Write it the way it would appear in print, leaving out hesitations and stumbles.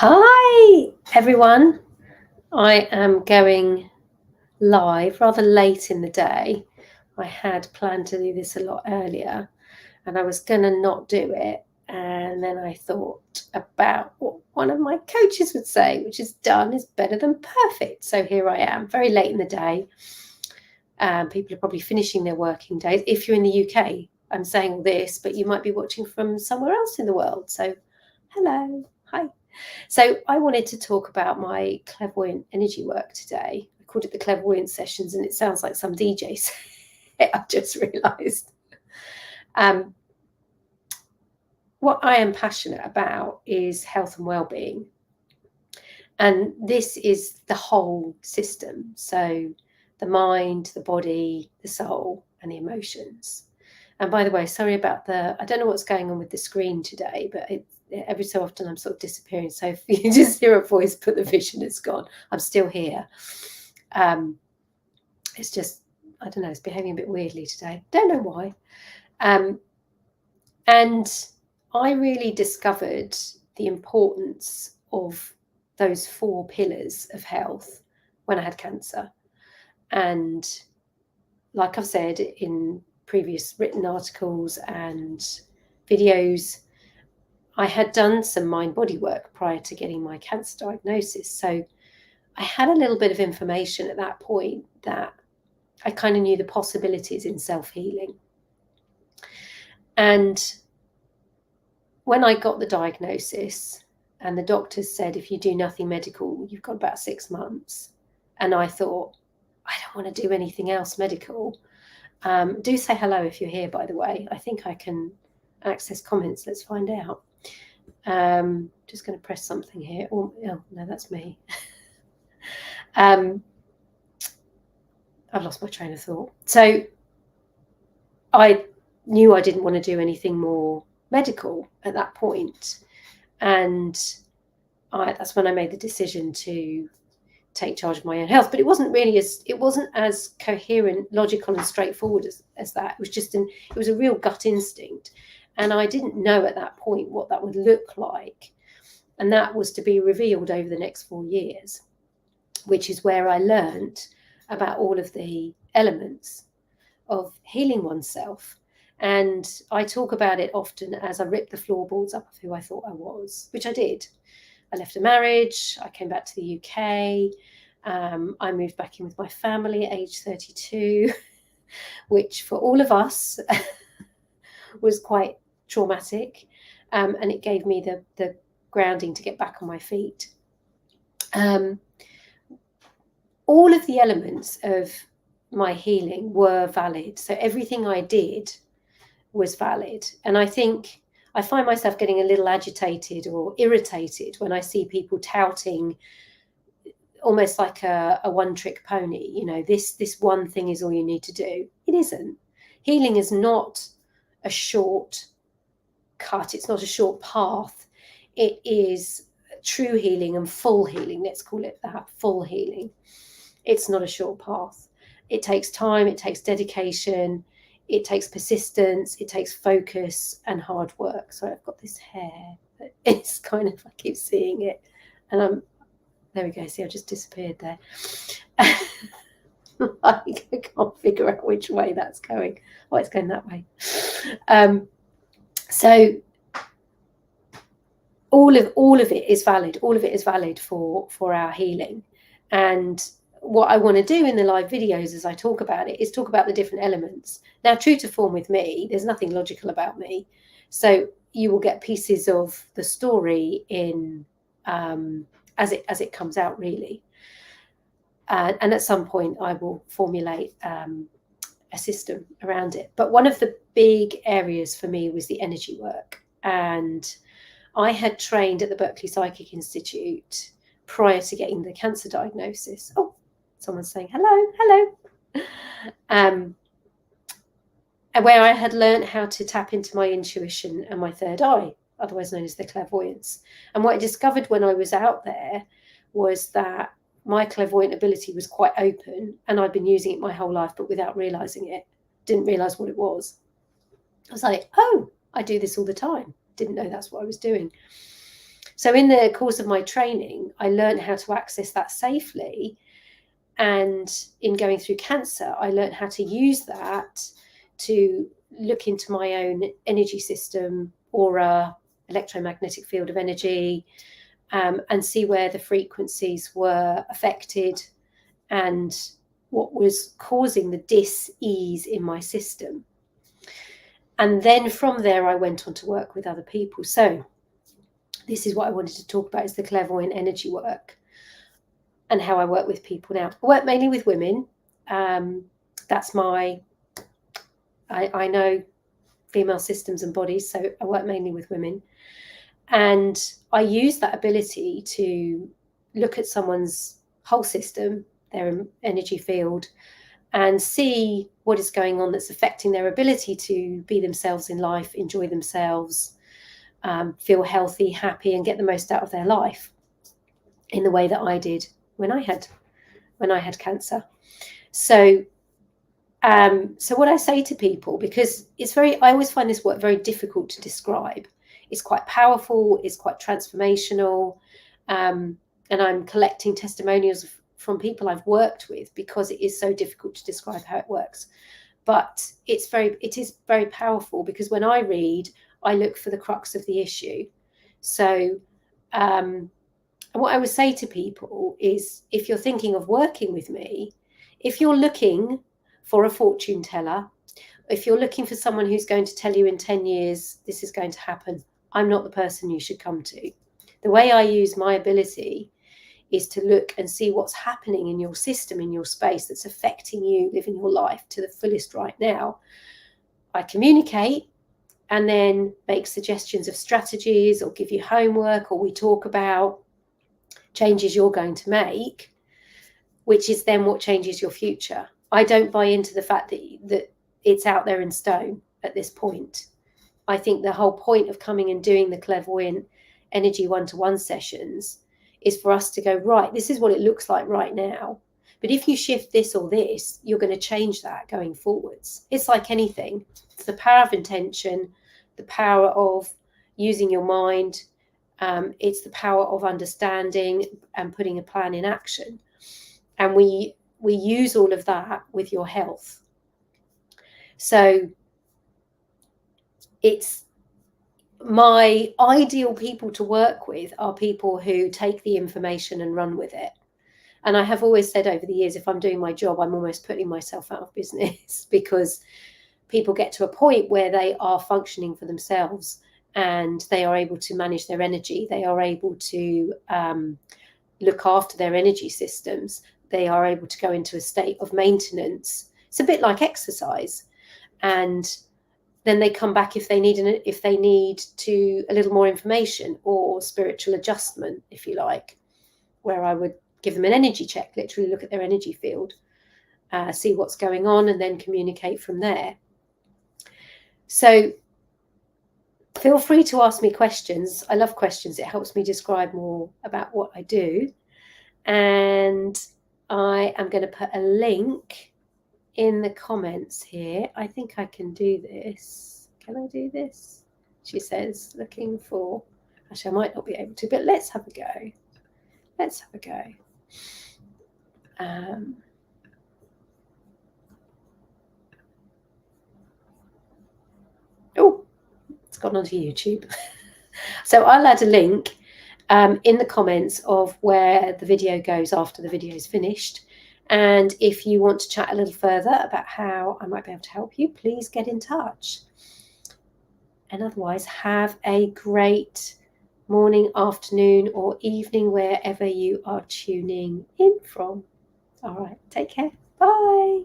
Hi, everyone. I am going live rather late in the day. I had planned to do this a lot earlier and I was going to not do it. And then I thought about what one of my coaches would say, which is done is better than perfect. So here I am, very late in the day. People are probably finishing their working days. If you're in the UK, I'm saying all this, but you might be watching from somewhere else in the world. So hello, hi. So I wanted to talk about my clairvoyant energy work today. I called it the Clairvoyant Sessions, and it sounds like some DJ set. I've just realised. What I am passionate about is health and well-being. And this is the whole system. So the mind, the body, the soul, and the emotions. And by the way, sorry about I don't know what's going on with the screen today, but every so often I'm sort of disappearing. So if you just hear a voice, put the vision, it's gone. I'm still here. It's just, I don't know, it's behaving a bit weirdly today. Don't know why. And I really discovered the importance of those 4 pillars of health when I had cancer. And like I've said in previous written articles and videos, I had done some mind-body work prior to getting my cancer diagnosis. So I had a little bit of information at that point that I kind of knew the possibilities in self-healing. And when I got the diagnosis and the doctors said, if you do nothing medical, you've got about 6 months. And I thought, I don't want to do anything else medical. Do say hello if you're here, by the way. I think I can access comments. Let's find out. Just going to press something here. Oh, no, that's me. I've lost my train of thought. So I knew I didn't want to do anything more medical at that point. And that's when I made the decision to take charge of my own health. But it wasn't as coherent, logical and straightforward as that. It was just it was a real gut instinct. And I didn't know at that point what that would look like. And that was to be revealed over the next 4 years, which is where I learned about all of the elements of healing oneself. And I talk about it often as I ripped the floorboards up of who I thought I was, which I did. I left a marriage. I came back to the UK. I moved back in with my family at age 32, which for all of us was quite traumatic. And it gave me the grounding to get back on my feet. All of the elements of my healing were valid. So everything I did was valid. And I think I find myself getting a little agitated or irritated when I see people touting almost like a one-trick pony. You know, this one thing is all you need to do. It isn't. Healing is not a short cut. It's not a short path. It is true healing and full healing. Let's call it that, full healing. It's not a short path. It takes time. It takes dedication. It takes persistence, it takes focus and hard work. So I've got this hair, but it's kind of, I keep seeing it. And there we go, see, I just disappeared there. I can't figure out which way that's going. Oh, it's going that way. So all of it is valid. All of it is valid for our healing. And what I want to do in the live videos as I talk about it is talk about the different elements. Now, true to form with me, there's nothing logical about me. So you will get pieces of the story in as it comes out, really. And at some point I will formulate a system around it. But one of the big areas for me was the energy work. And I had trained at the Berkeley Psychic Institute prior to getting the cancer diagnosis. Oh, someone's saying hello. And where I had learned how to tap into my intuition and my third eye, otherwise known as the clairvoyance. And what I discovered when I was out there was that my clairvoyant ability was quite open, and I'd been using it my whole life, but without realizing it. Didn't realize what it was. I was like, oh, I do this all the time. Didn't know that's what I was doing. So in the course of my training, I learned how to access that safely. And in going through cancer, I learned how to use that to look into my own energy system, aura, electromagnetic field of energy, and see where the frequencies were affected and what was causing the dis-ease in my system. And then from there, I went on to work with other people. So this is what I wanted to talk about, is the clairvoyant energy work and how I work with people now. I work mainly with women. That's I know female systems and bodies, so I work mainly with women. And I use that ability to look at someone's whole system, their energy field, and see what is going on that's affecting their ability to be themselves in life, enjoy themselves, feel healthy, happy, and get the most out of their life in the way that I did when I had cancer. So what I say to people, because I always find this work very difficult to describe. It's quite powerful, it's quite transformational, and I'm collecting testimonials from people I've worked with because it is so difficult to describe how it works. But it is very powerful, because when I read, I look for the crux of the issue. So what I would say to people is, if you're thinking of working with me, if you're looking for a fortune teller, if you're looking for someone who's going to tell you in 10 years this is going to happen, I'm not the person you should come to. The way I use my ability is to look and see what's happening in your system, in your space, that's affecting you living your life to the fullest right now. I communicate and then make suggestions of strategies, or give you homework, or we talk about changes you're going to make, which is then what changes your future. I don't buy into the fact that it's out there in stone at this point. I think the whole point of coming and doing the clairvoyant energy one-to-one sessions is for us to go, right, this is what it looks like right now. But if you shift this or this, you're going to change that going forwards. It's like anything. It's the power of intention, the power of using your mind. It's the power of understanding and putting a plan in action. And we use all of that with your health. So it's my ideal people to work with are people who take the information and run with it. And I have always said over the years, if I'm doing my job, I'm almost putting myself out of business, because people get to a point where they are functioning for themselves and they are able to manage their energy. They are able to look after their energy systems. They are able to go into a state of maintenance. It's a bit like exercise. And then they come back if they need a little more information or spiritual adjustment, if you like, where I would give them an energy check, literally look at their energy field, see what's going on, and then communicate from there. So feel free to ask me questions. I love questions. It helps me describe more about what I do. And I am going to put a link in the comments here. I think I can do this. Can I do this? She says, looking for... Actually, I might not be able to, but let's have a go. Let's have a go. Oh, it's gone onto YouTube. So I'll add a link in the comments of where the video goes after the video is finished. And if you want to chat a little further about how I might be able to help you, please get in touch. And otherwise, have a great morning, afternoon, or evening, wherever you are tuning in from. All right, take care. Bye.